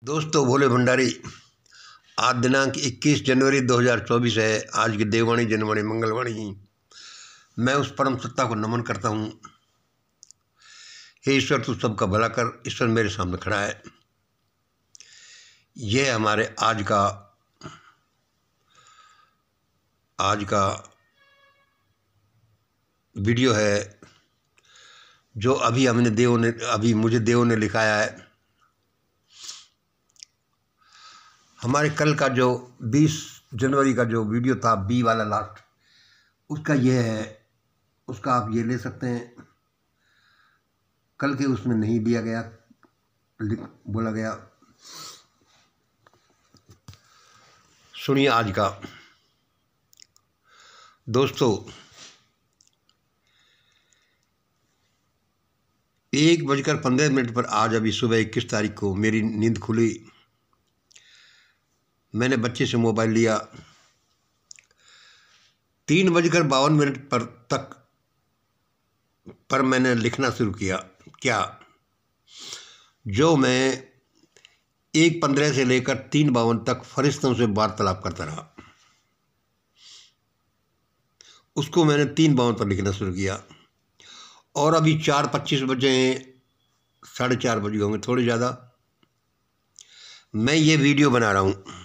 दोस्तों, भोले भंडारी। आज दिनांक 21 जनवरी 2024 है। आज की देववाणी जनवाणी मंगलवाणी। मैं उस परम सत्ता को नमन करता हूँ। हे ईश्वर, तू सबका भला कर। ईश्वर मेरे सामने खड़ा है। यह हमारे आज का वीडियो है जो अभी मुझे देवों ने लिखाया है। हमारे कल का जो 20 जनवरी का जो वीडियो था, बी वाला लास्ट, उसका ये है। उसका आप ये ले सकते हैं। कल के उसमें नहीं दिया गया, बोला गया। सुनिए आज का। दोस्तों, 1:15 पर आज अभी सुबह 21 तारीख को मेरी नींद खुली। मैंने बच्चे से मोबाइल लिया। 3:52 पर मैंने लिखना शुरू किया। क्या जो मैं 1:15 से लेकर 3:52 तक फरिश्तों से वार्तालाप करता रहा, उसको मैंने 3:52 पर लिखना शुरू किया। और अभी 4:25 बजे, 4:30 बजे होंगे, थोड़े ज़्यादा। मैं ये वीडियो बना रहा हूँ।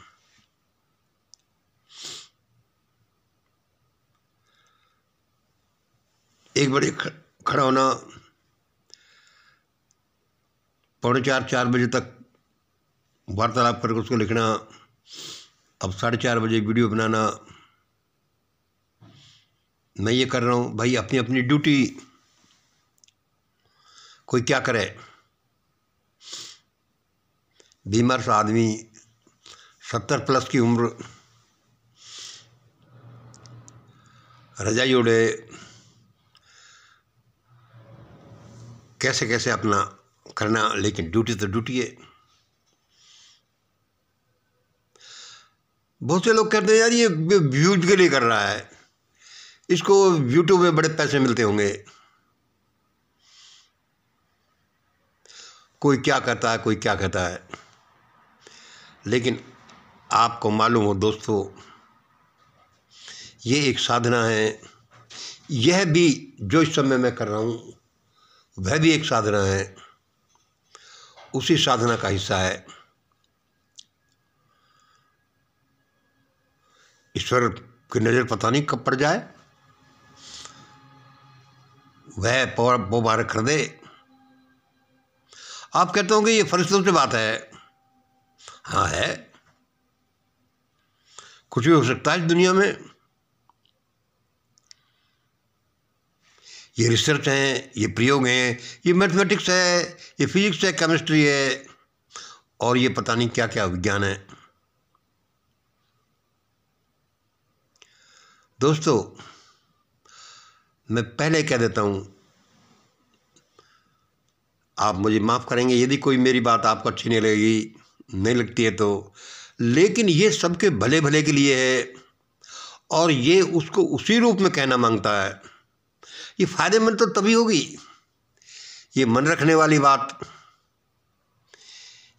एक बड़े खड़ा होना, 3:45 4 बजे तक वार्तालाप करके उसको लिखना, अब 4:30 बजे वीडियो बनाना। मैं ये कर रहा हूँ भाई, अपनी अपनी ड्यूटी। कोई क्या करे। बीमार सा आदमी, 70 प्लस की उम्र, रजाई ओढ़े, कैसे कैसे अपना करना, लेकिन ड्यूटी तो ड्यूटी है। बहुत से लोग कहते हैं यार ये व्यूज के लिए कर रहा है, इसको यूट्यूब में बड़े पैसे मिलते होंगे। कोई क्या कहता है, कोई क्या कहता है, लेकिन आपको मालूम हो दोस्तों, ये एक साधना है। यह भी जो इस समय मैं कर रहा हूँ, वह भी एक साधना है। उसी साधना का हिस्सा है। ईश्वर की नज़र पता नहीं कब पड़ जाए, वह वो बार कर दे। आप कहते होंगे ये फरिश्तों से बात है। हाँ है, कुछ भी हो सकता है इस दुनिया में। ये रिसर्च है, ये प्रयोग हैं, ये मैथमेटिक्स है, ये फिजिक्स है, केमिस्ट्री है, और ये पता नहीं क्या क्या विज्ञान है। दोस्तों, मैं पहले कह देता हूँ, आप मुझे माफ़ करेंगे यदि कोई मेरी बात आपको अच्छी नहीं लगती है तो, लेकिन ये सबके भले भले के लिए है, और ये उसको उसी रूप में कहना मांगता है। ये फ़ायदेमंद तो तभी होगी। ये मन रखने वाली बात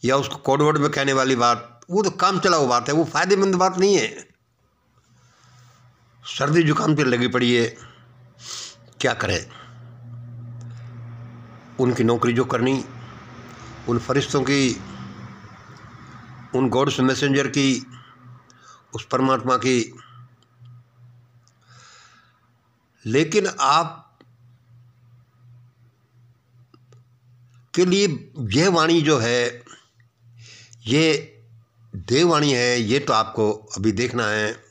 या उसको कोडवर्ड में कहने वाली बात, वो तो काम चलाऊ बात है, वो फ़ायदेमंद बात नहीं है। सर्दी जुकाम पे लगी पड़ी है, क्या करे। उनकी नौकरी जो करनी, उन फरिश्तों की, उन गॉड्स मैसेंजर की, उस परमात्मा की। लेकिन आप के लिए यह वाणी जो है, ये देववाणी है। ये तो आपको अभी देखना है।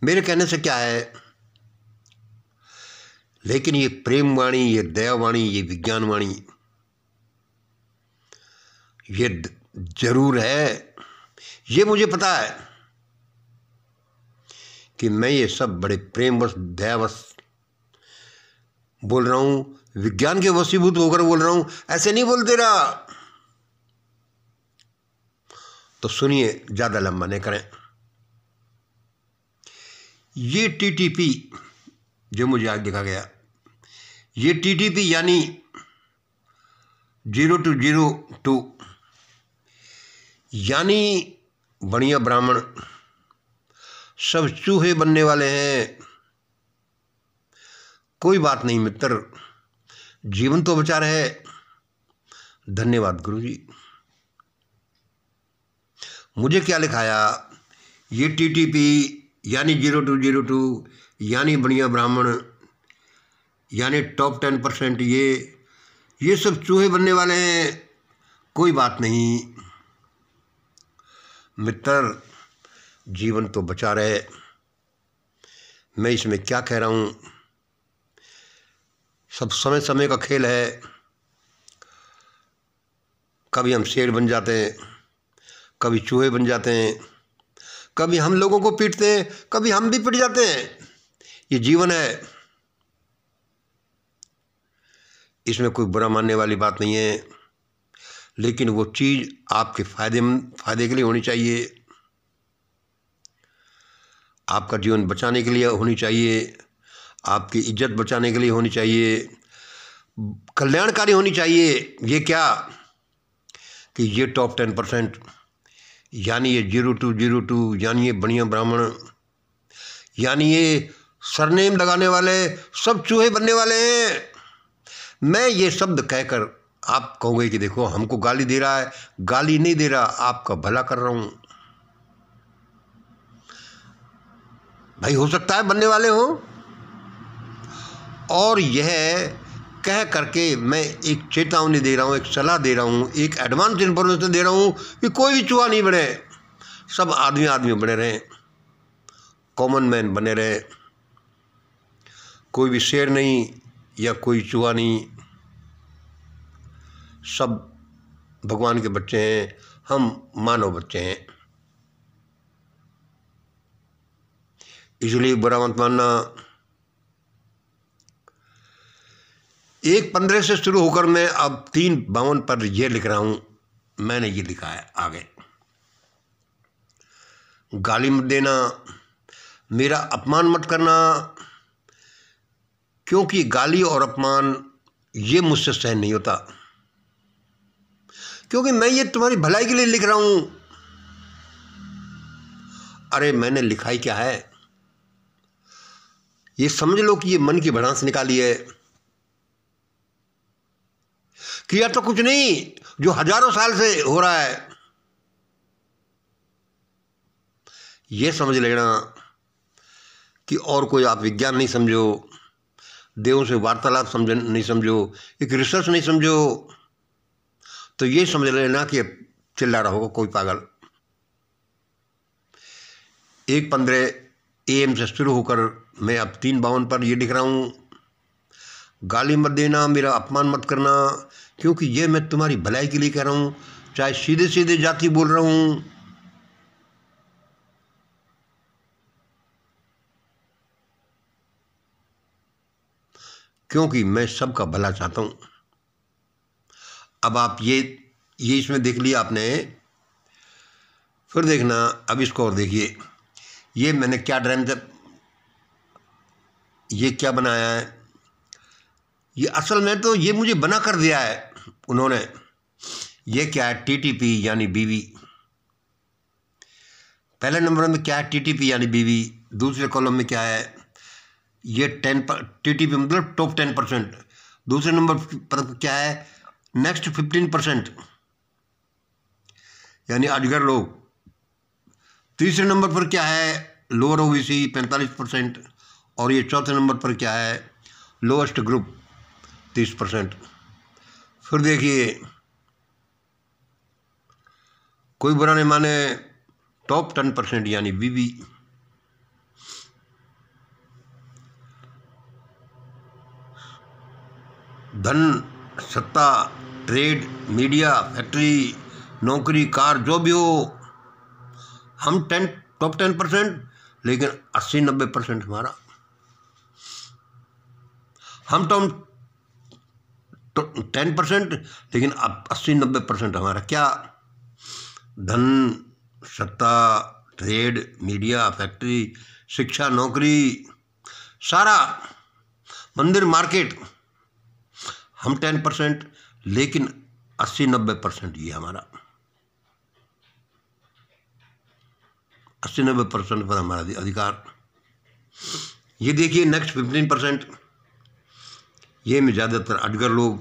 मेरे कहने से क्या है, लेकिन ये प्रेम वाणी, ये दयावाणी, ये विज्ञान वाणी, ये जरूर है। ये मुझे पता है कि मैं ये सब बड़े प्रेमवश, दयावश बोल रहा हूँ, विज्ञान के वशीभूत होकर बोल रहा हूँ। ऐसे नहीं बोलते रहा। तो सुनिए, ज़्यादा लंबा नहीं करें। ये टीटीपी जो मुझे आज लिखा गया, ये टीटीपी यानी 0 to 0 to यानी बढ़िया ब्राह्मण सब चूहे बनने वाले हैं। कोई बात नहीं मित्र, जीवन तो बचा रहे। धन्यवाद गुरुजी। मुझे क्या लिखाया, ये TTP यानी 0202 यानी बढ़िया ब्राह्मण यानी टॉप 10%, ये सब चूहे बनने वाले हैं। कोई बात नहीं मित्र, जीवन तो बचा रहे। मैं इसमें क्या कह रहा हूँ, सब समय समय का खेल है। कभी हम शेर बन जाते हैं, कभी चूहे बन जाते हैं, कभी हम लोगों को पीटते हैं, कभी हम भी पिट जाते हैं। ये जीवन है, इसमें कोई बुरा मानने वाली बात नहीं है। लेकिन वो चीज़ आपके फायदे के लिए होनी चाहिए, आपका जीवन बचाने के लिए होनी चाहिए, आपकी इज्जत बचाने के लिए होनी चाहिए, कल्याणकारी होनी चाहिए। ये क्या कि ये टॉप 10% यानी ये 0202 यानी ये बढ़िया ब्राह्मण यानी ये सरनेम लगाने वाले सब चूहे बनने वाले हैं। मैं ये शब्द कहकर आप कहोगे कि देखो हमको गाली दे रहा है। गाली नहीं दे रहा, आपका भला कर रहा हूँ। भाई हो सकता है बनने वाले हो, और यह कह करके मैं एक चेतावनी दे रहा हूँ, एक सलाह दे रहा हूँ, एक एडवांस इन्फॉर्मेशन दे रहा हूँ कि कोई भी चूहा नहीं बने, सब आदमी बने रहें, कॉमन मैन बने रहे। कोई भी शेर नहीं या कोई चूहा नहीं, सब भगवान के बच्चे हैं, हम मानव बच्चे हैं। इसलिए बुरा मत मानना। 1:15 से शुरू होकर मैं अब 3:52 पर यह लिख रहा हूं। मैंने ये लिखा है आगे, गाली मत देना, मेरा अपमान मत करना, क्योंकि गाली और अपमान ये मुझसे सहन नहीं होता, क्योंकि मैं ये तुम्हारी भलाई के लिए लिख रहा हूं। अरे मैंने लिखा ही क्या है, ये समझ लो कि ये मन की भड़ास निकाली है। किया तो कुछ नहीं जो हजारों साल से हो रहा है। ये समझ लेना कि और कोई आप विज्ञान नहीं समझो, देवों से वार्तालाप नहीं समझो, एक रिसर्च नहीं समझो, तो ये समझ लेना कि चिल्ला रहा होगा कोई पागल। 1:15 AM से शुरू होकर मैं अब 3:52 पर ये लिख रहा हूँ, गाली मत देना, मेरा अपमान मत करना, क्योंकि ये मैं तुम्हारी भलाई के लिए कह रहा हूँ, चाहे सीधे सीधे जाति बोल रहा हूँ। क्योंकि मैं सबका भला चाहता हूँ। अब आप ये इसमें देख लिया आपने, फिर देखना अब इसको और देखिए। ये मैंने क्या ड्राइंग, ये क्या बनाया है, ये असल में तो ये मुझे बना कर दिया है उन्होंने। ये क्या है, TTP यानी बीवी। पहले नंबर में क्या है, TTP यानी बीवी। दूसरे कॉलम में क्या है, ये TTP मतलब टॉप 10%। दूसरे नंबर पर क्या है, नेक्स्ट 15% यानी अजगर लोग। तीसरे नंबर पर क्या है, लोअर OBC 45%। और ये चौथे नंबर पर क्या है, लोएस्ट ग्रुप 30%। फिर देखिए, कोई बुरा नहीं माने, टॉप 10% यानी बीवी। धन, सत्ता, ट्रेड, मीडिया, फैक्ट्री, नौकरी, कार, जो भी हो, हम टॉप 10%, लेकिन 80-90% हमारा। हम टॉप 10% लेकिन अब 80-90% हमारा क्या, धन, सत्ता, ट्रेड, मीडिया, फैक्ट्री, शिक्षा, नौकरी, सारा, मंदिर, मार्केट, हम 10% लेकिन 80-90% ये हमारा। 80-90% पर हमारा अधिकार। ये देखिए नेक्स्ट 15%, ये में ज़्यादातर अडगर लोग,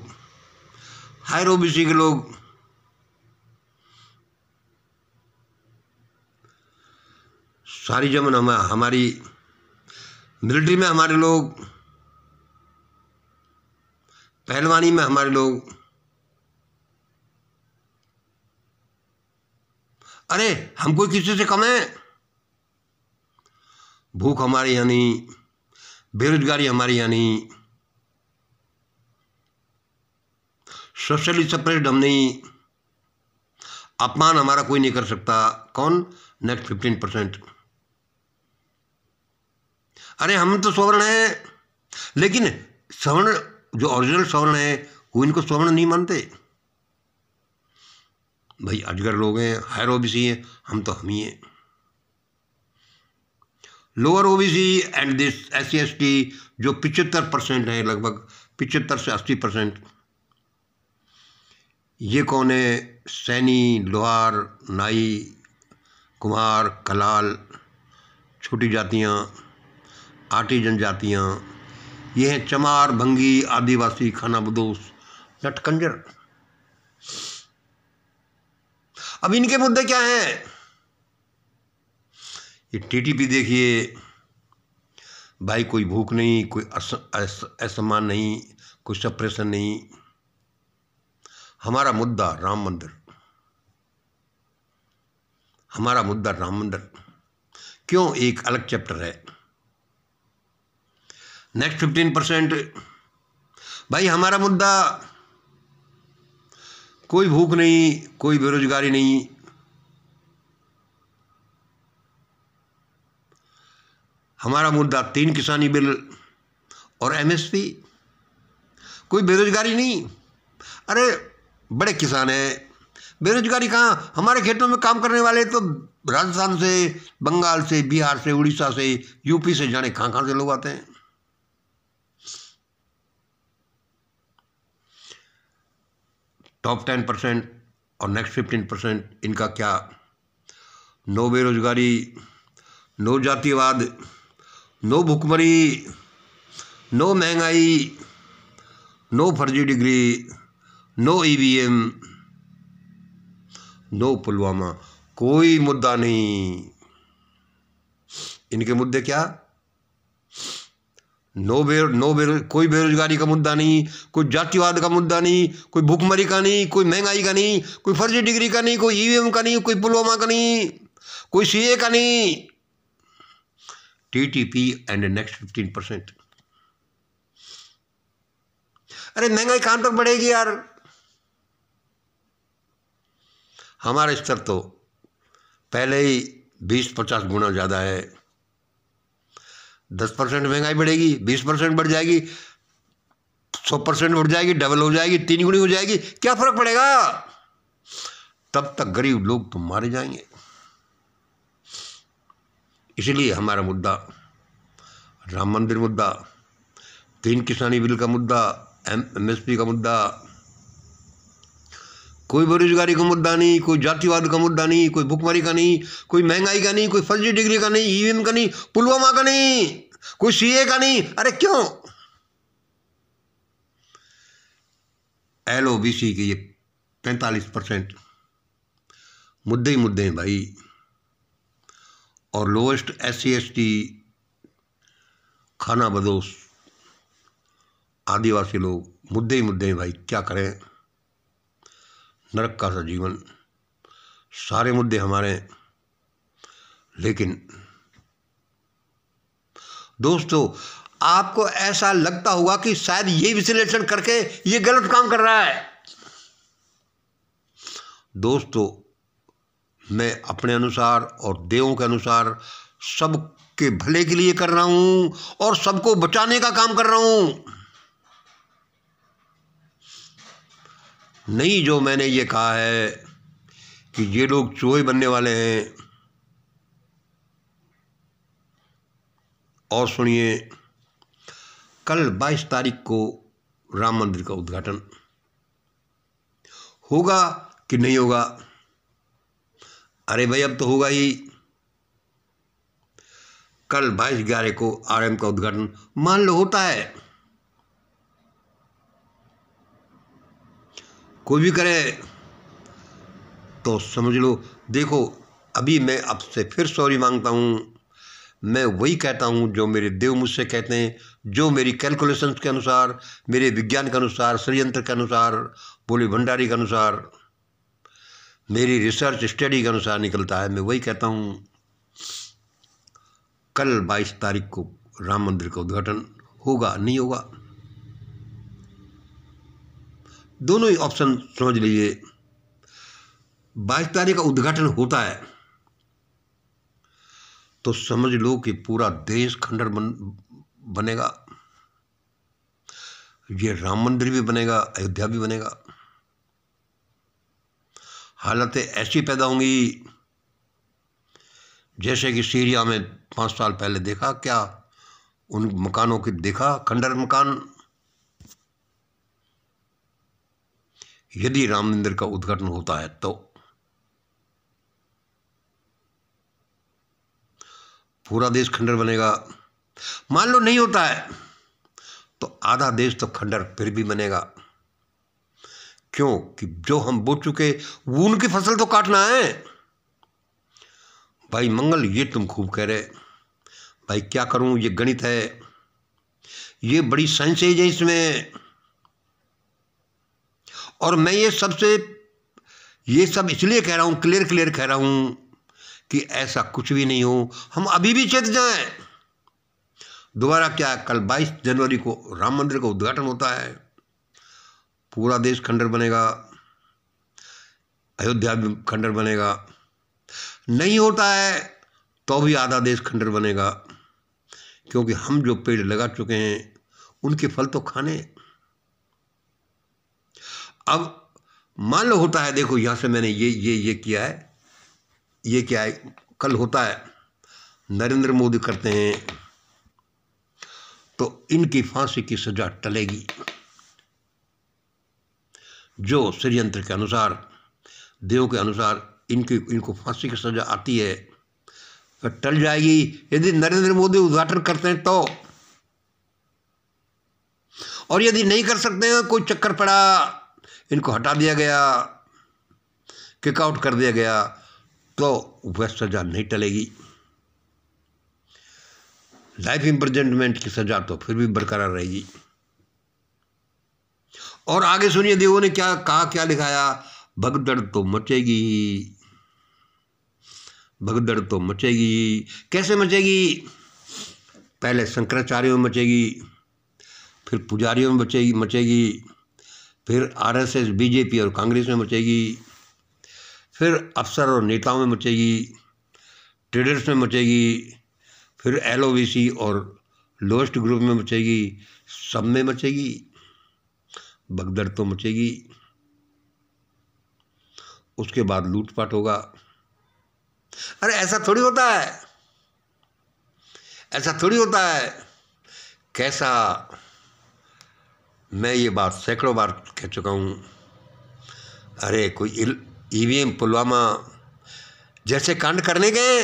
हायर ओबीसी के लोग, सारी जमन हमारी मिलिट्री में हमारे लोग, पहलवानी में हमारे लोग। अरे हम कोई किसी से कम है? भूख हमारे यहाँ नहीं, बेरोजगारी हमारे यहाँ नहीं, सोशली सप्रेस्ड हम नहीं, अपमान हमारा कोई नहीं कर सकता। कौन? नेक्स्ट 15%। अरे हम तो सवर्ण हैं, लेकिन सवर्ण जो ओरिजिनल सवर्ण है वो इनको सवर्ण नहीं मानते। भाई अजगर लोग हैं, हायर ओबीसी हैं, हम तो हम ही हैं। Lower OBC and this SC/ST जो 75% है, लगभग 75 से 80%, ये कौन है? सैनी, लोहार, नाई, कुम्हार, कलाल, छोटी जातियाँ, आटी जनजातियाँ, ये हैं चमार, भंगी, आदिवासी, खानाबदोश, नटकंजर। अब इनके मुद्दे क्या हैं? ये TTP देखिए भाई, कोई भूख नहीं, कोई असम्मान नहीं, कोई सप्रेशन नहीं। हमारा मुद्दा राम मंदिर, हमारा मुद्दा राम मंदिर। क्यों? एक अलग चैप्टर है। नेक्स्ट 15%, भाई हमारा मुद्दा कोई भूख नहीं, कोई बेरोजगारी नहीं, हमारा मुद्दा 3 किसानी बिल और MSP। कोई बेरोजगारी नहीं। अरे बड़े किसान हैं, बेरोजगारी कहाँ? हमारे खेतों में काम करने वाले तो राजस्थान से, बंगाल से, बिहार से, उड़ीसा से, यूपी से, जाने कहाँ कहाँ से लोग आते हैं। टॉप 10% और नेक्स्ट 15% इनका क्या? नो बेरोजगारी, नो जातिवाद, नो भुखमरी, नो महंगाई, नो फर्जी degree, no EVM, no Pulwama. कोई मुद्दा नहीं। इनके मुद्दे क्या? कोई बेरोजगारी का मुद्दा नहीं, कोई जातिवाद का मुद्दा नहीं, कोई भुखमरी का नहीं, कोई महंगाई का नहीं, कोई फर्जी डिग्री का नहीं, कोई EVM का नहीं, कोई पुलवामा का नहीं, कोई CA का नहीं। TTP and next 15%। अरे महंगाई कहां तक बढ़ेगी यार? हमारा स्तर तो पहले ही 20-50 गुना ज़्यादा है। 10% महंगाई बढ़ेगी, 20% बढ़ जाएगी, 100% बढ़ जाएगी, डबल हो जाएगी, 3 गुनी हो जाएगी, क्या फर्क पड़ेगा? तब तक गरीब लोग तो मारे जाएंगे। इसलिए हमारा मुद्दा राम मंदिर मुद्दा, 3 किसानी बिल का मुद्दा, MSP का मुद्दा, कोई बेरोजगारी का मुद्दा नहीं, कोई जातिवाद का मुद्दा नहीं, कोई भुखमरी का नहीं, कोई महंगाई का नहीं, कोई फर्जी डिग्री का नहीं, EVM का नहीं, पुलवामा का नहीं, कोई CA का नहीं। अरे क्यों? LOBC के ये 45% मुद्दे ही मुद्दे हैं भाई। और लोएस्ट SC/ST, खानाबदोश, आदिवासी लोग, मुद्दे ही मुद्दे हैं भाई। क्या करें? नरक का सा जीवन, सारे मुद्दे हमारे हैं। लेकिन दोस्तों, आपको ऐसा लगता होगा कि शायद ये विश्लेषण करके ये गलत काम कर रहा है। दोस्तों, मैं अपने अनुसार और देवों के अनुसार सबके भले के लिए कर रहा हूं और सबको बचाने का काम कर रहा हूं। नहीं जो मैंने ये कहा है कि ये लोग चूहे बनने वाले हैं। और सुनिए, कल 22 तारीख को राम मंदिर का उद्घाटन होगा कि नहीं होगा? अरे भाई अब तो होगा ही। कल 22/11 को RM का उद्घाटन मान लो होता है, कोई भी करे तो समझ लो। देखो अभी मैं आपसे फिर सॉरी मांगता हूँ। मैं वही कहता हूँ जो मेरे देव मुझसे कहते हैं, जो मेरी कैलकुलेशंस के अनुसार, मेरे विज्ञान के अनुसार, षड्यंत्र के अनुसार, बोले भंडारी के अनुसार, मेरी रिसर्च स्टडी के अनुसार निकलता है। मैं वही कहता हूँ कल 22 तारीख को राम मंदिर का उद्घाटन होगा, नहीं होगा, दोनों ही ऑप्शन समझ लीजिए। 22 तारीख का उद्घाटन होता है तो समझ लो कि पूरा देश खंडर बनेगा। ये राम मंदिर भी बनेगा, अयोध्या भी बनेगा। हालतें ऐसी पैदा होंगी जैसे कि सीरिया में 5 साल पहले देखा, क्या उन मकानों की देखा, खंडर मकान। यदि राम मंदिर का उद्घाटन होता है तो पूरा देश खंडर बनेगा। मान लो नहीं होता है तो आधा देश तो खंडर फिर भी बनेगा। क्यों कि जो हम बो चुके वो उनकी फसल तो काटना है। भाई मंगल, ये तुम खूब कह रहे, भाई क्या करूं, ये गणित है, ये बड़ी साइंस है इसमें। और मैं ये सब इसलिए कह रहा हूं, क्लियर कह रहा हूं कि ऐसा कुछ भी नहीं हो, हम अभी भी चेत जाएं। दोबारा क्या, कल 22 जनवरी को राम मंदिर का उद्घाटन होता है, पूरा देश खंडर बनेगा, अयोध्या भी खंडर बनेगा। नहीं होता है तो भी आधा देश खंडर बनेगा, क्योंकि हम जो पेड़ लगा चुके हैं उनके फल तो खाने। अब मान लो होता है, देखो यहां से मैंने ये किया है, ये क्या है, कल होता है, नरेंद्र मोदी करते हैं तो इनकी फांसी की सजा टलेगी। जो षड्यंत्र के अनुसार, देव के अनुसार इनको फांसी की सजा आती है तो टल जाएगी। यदि नरेंद्र मोदी उद्घाटन करते हैं तो, और यदि नहीं कर सकते हैं, कोई चक्कर पड़ा, इनको हटा दिया गया, किक आउट कर दिया गया, तो वह सजा नहीं टलेगी। लाइफ इम्प्रिजनमेंट की सजा तो फिर भी बरकरार रहेगी। और आगे सुनिए देवों ने क्या कहा, क्या लिखाया, भगदड़ तो मचेगी, भगदड़ तो मचेगी। कैसे मचेगी? पहले शंकराचार्यों में मचेगी, फिर पुजारियों में मचेगी, फिर RSS, BJP और कांग्रेस में मचेगी, फिर अफसर और नेताओं में मचेगी, ट्रेडर्स में मचेगी, फिर LOVC और लोएस्ट ग्रुप में मचेगी, सब में मचेगी। भगदड़ तो मचेगी। उसके बाद लूटपाट होगा। अरे ऐसा थोड़ी होता है, ऐसा थोड़ी होता है। कैसा, मैं ये बात सैकड़ों बार कह चुका हूँ। अरे कोई EVM पुलवामा जैसे कांड करने गए,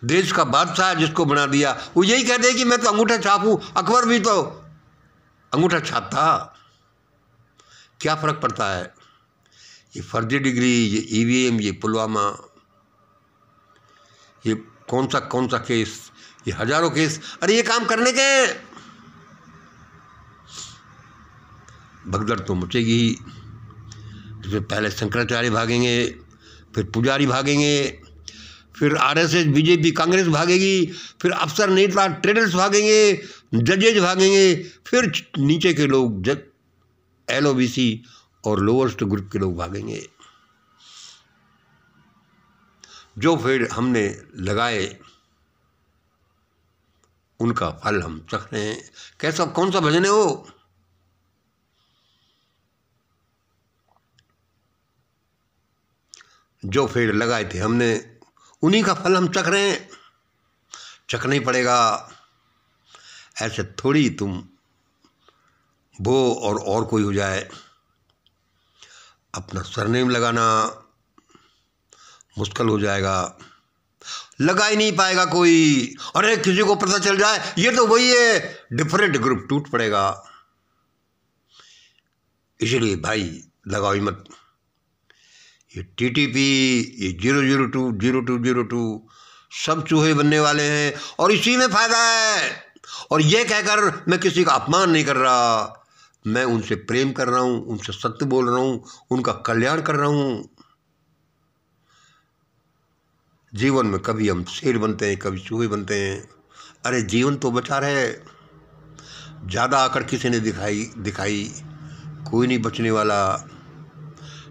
देश का बादशाह जिसको बना दिया, वो यही कहते हैं कि मैं तो अंगूठा छाप हूँ। अकबर भी तो अंगूठा छाप था। क्या फर्क पड़ता है? ये फर्जी डिग्री, ये EVM, ये पुलवामा, ये कौन सा केस, ये हजारों केस। अरे ये काम करने के भगदड़ तो मचेगी। जिसमें पहले शंकराचार्य भागेंगे, फिर पुजारी भागेंगे, फिर RSS, BJP, कांग्रेस भागेगी, फिर अफसर नेता ट्रेडर्स भागेंगे, जजेज भागेंगे, फिर नीचे के लोग LOVC और लोअर्स्ट ग्रुप के लोग भागेंगे। जो पेड़ हमने लगाए उनका फल हम चख रहे हैं। कैसा, कौन सा भजन है वो? जो पेड़ लगाए थे हमने, उन्हीं का फल हम चख रहे हैं। चखना ही पड़ेगा। ऐसे थोड़ी तुम वो और कोई हो जाए। अपना सरनेम लगाना मुश्किल हो जाएगा। लगा ही नहीं पाएगा कोई। अरे किसी को पता चल जाए ये तो वही है, डिफरेंट ग्रुप टूट पड़ेगा। इसलिए भाई लगाओ ही मत। ये टीटीपी, ये 002 सब चूहे बनने वाले हैं और इसी में फायदा है। और ये कहकर मैं किसी का अपमान नहीं कर रहा, मैं उनसे प्रेम कर रहा हूँ, उनसे सत्य बोल रहा हूँ, उनका कल्याण कर रहा हूँ। जीवन में कभी हम शेर बनते हैं, कभी चूहे बनते हैं। अरे जीवन तो बचा रहे, ज़्यादा आकर किसी ने दिखाई कोई नहीं बचने वाला।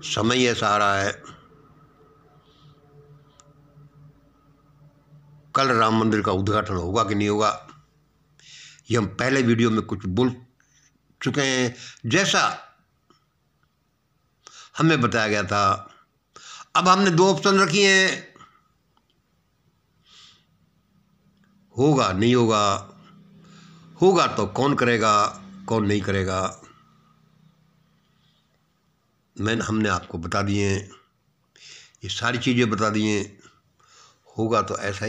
समय ऐसा आ रहा है। कल राम मंदिर का उद्घाटन होगा कि नहीं होगा, ये हम पहले वीडियो में कुछ बोल चुके हैं, जैसा हमें बताया गया था। अब हमने 2 ऑप्शन रखी हैं, होगा नहीं होगा। होगा तो कौन करेगा, कौन नहीं करेगा, हमने आपको बता दिए हैं, ये सारी चीज़ें बता दी हैं। होगा तो ऐसा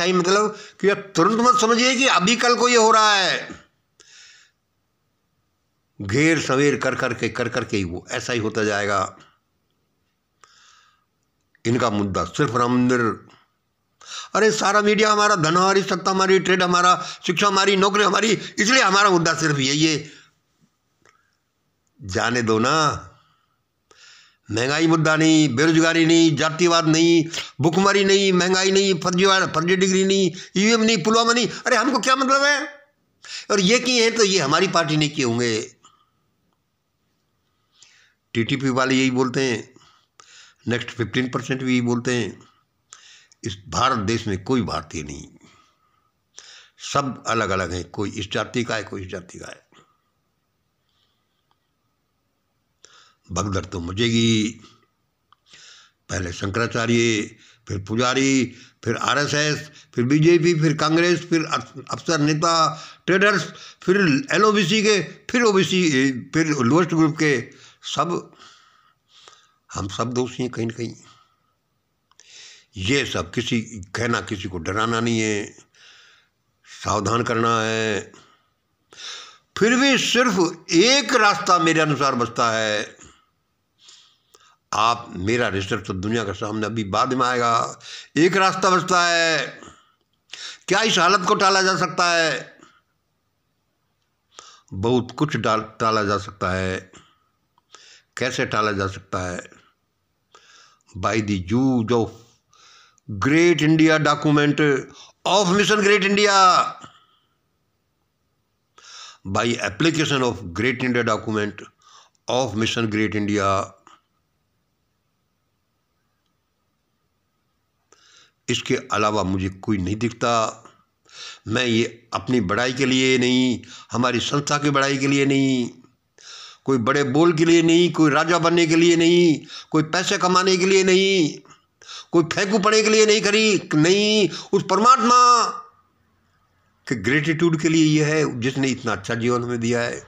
ही मतलब कि आप तुरंत मत समझिए कि अभी कल को ये हो रहा है। घेर सवेर कर करके ही वो ऐसा ही होता जाएगा। इनका मुद्दा सिर्फ राम मंदिर। अरे सारा मीडिया हमारा, धन हमारी, सत्ता हमारी, ट्रेड हमारा, शिक्षा हमारी, नौकरी हमारी, इसलिए हमारा मुद्दा सिर्फ यही है। जाने दो ना। महंगाई मुद्दा नहीं, बेरोजगारी नहीं, जातिवाद नहीं, भुखमरी नहीं, महंगाई नहीं, फर्जी डिग्री नहीं, ईवीएम नहीं, पुलवामा नहीं। अरे हमको क्या मतलब है? और ये किए हैं तो ये हमारी पार्टी ने किए होंगे। टीटीपी वाले यही बोलते हैं, नेक्स्ट 15% भी यही बोलते हैं। इस भारत देश में कोई भारतीय नहीं, सब अलग अलग हैं। कोई इस जाति का है, कोई इस जाति का है। भगदड़ तो मचेगी। पहले शंकराचार्य, फिर पुजारी, फिर आरएसएस, फिर बीजेपी, फिर कांग्रेस, फिर अफसर नेता, ट्रेडर्स, फिर एलओबीसी के, फिर ओबीसी, फिर लोएस्ट ग्रुप के। सब हम सब दोषी हैं कहीं ना कहीं। ये सब कहना किसी को डराना नहीं है, सावधान करना है। फिर भी सिर्फ एक रास्ता मेरे अनुसार बचता है। आप मेरा रिसर्च तो दुनिया के सामने अभी बाद में आएगा। एक रास्ता बचता है। क्या इस हालत को टाला जा सकता है? बहुत कुछ टाला जा सकता है। कैसे टाला जा सकता है? By the use of great India document of mission great India, by application of great India document of mission great India. इसके अलावा मुझे कोई नहीं दिखता। मैं ये अपनी बड़ाई के लिए नहीं, हमारी संस्था की बड़ाई के लिए नहीं, कोई बड़े बोल के लिए नहीं, कोई राजा बनने के लिए नहीं, कोई पैसे कमाने के लिए नहीं, कोई फेंकू पड़े के लिए नहीं, उस परमात्मा के ग्रेटिट्यूड के लिए ये है जिसने इतना अच्छा जीवन हमें दिया है,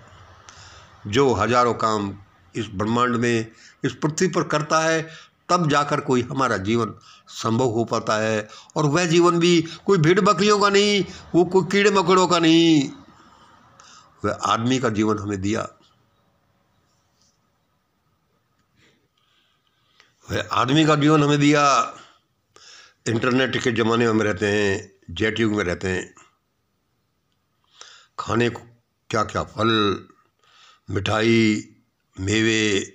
जो हजारों काम इस ब्रह्मांड में, इस पृथ्वी पर करता है। तब जाकर कोई हमारा जीवन संभव हो पाता है। और वह जीवन भी कोई भेड़ बकरियों का नहीं, वो कोई कीड़े मकोड़ों का नहीं, वह आदमी का जीवन हमें दिया। वह आदमी का जीवन हमें दिया। इंटरनेट के ज़माने में हम रहते हैं, जेट युग में रहते हैं। खाने को क्या क्या फल, मिठाई, मेवे,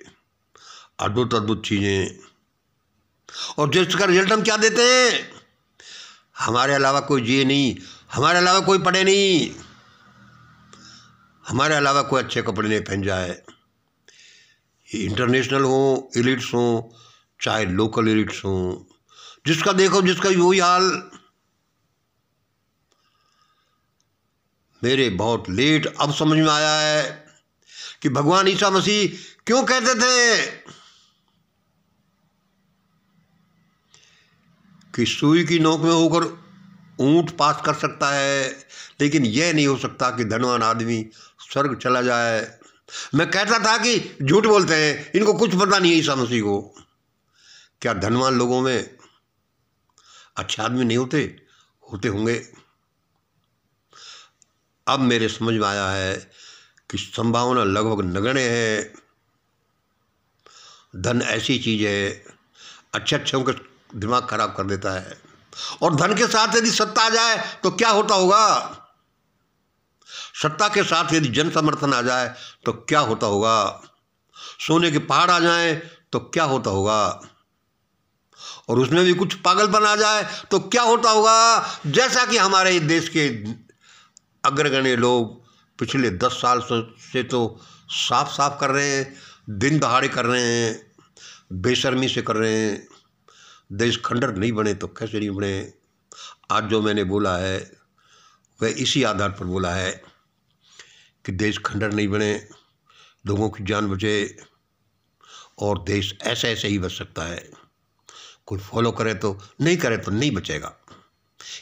अद्भुत चीज़ें, और जिसका रिजल्ट हम क्या देते हैं? हमारे अलावा कोई जिए नहीं, हमारे अलावा कोई पढ़े नहीं, हमारे अलावा कोई अच्छे कपड़े नहीं पहन जाए। ये इंटरनेशनल हो, एलिट्स हो, चाहे लोकल एलिट्स हो, जिसका देखो जिसका वही हाल। मेरे बहुत लेट अब समझ में आया है कि भगवान ईसा मसीह क्यों कहते थे कि सुई की नोक में होकर ऊंट पास कर सकता है, लेकिन यह नहीं हो सकता कि धनवान आदमी स्वर्ग चला जाए। मैं कहता था कि झूठ बोलते हैं, इनको कुछ पता नहीं है ईसा मसीह को। क्या धनवान लोगों में अच्छे आदमी नहीं होते? होते होंगे। अब मेरे समझ में आया है कि संभावना लगभग नगण्य है। धन ऐसी चीज़ है, अच्छे अच्छों का दिमाग खराब कर देता है। और धन के साथ यदि सत्ता आ जाए तो क्या होता होगा? सत्ता के साथ यदि जन समर्थन आ जाए तो क्या होता होगा? सोने के पहाड़ आ जाएं तो क्या होता होगा? और उसमें भी कुछ पागलपन आ जाए तो क्या होता होगा? जैसा कि हमारे देश के अग्रगण्य लोग पिछले 10 साल से तो साफ साफ कर रहे हैं, दिन दहाड़े कर रहे हैं, बेशर्मी से कर रहे हैं। देश खंडर नहीं बने तो कैसे नहीं बने? आज जो मैंने बोला है वह इसी आधार पर बोला है कि देश खंडर नहीं बने, लोगों की जान बचे और देश ऐसे ऐसे ही बच सकता है। कोई फॉलो करे तो, नहीं करे तो नहीं बचेगा।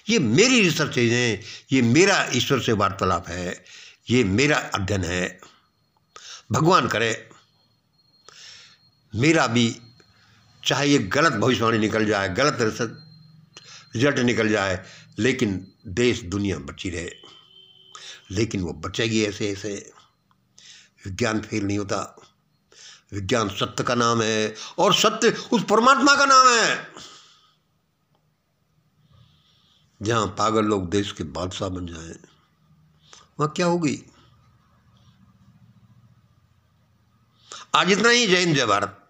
ये मेरी रिसर्चेज हैं, ये मेरा ईश्वर से वार्तालाप है, ये मेरा अध्ययन है। भगवान करे मेरा भी, चाहे ये गलत भविष्यवाणी निकल जाए, गलत रिजल्ट निकल जाए, लेकिन देश दुनिया बची रहे। लेकिन वो बचेगी ऐसे ऐसे। विज्ञान फेल नहीं होता। विज्ञान सत्य का नाम है और सत्य उस परमात्मा का नाम है। जहां पागल लोग देश के बादशाह बन जाएं, वहां क्या होगी? आज इतना ही। जय हिंद, जय भारत।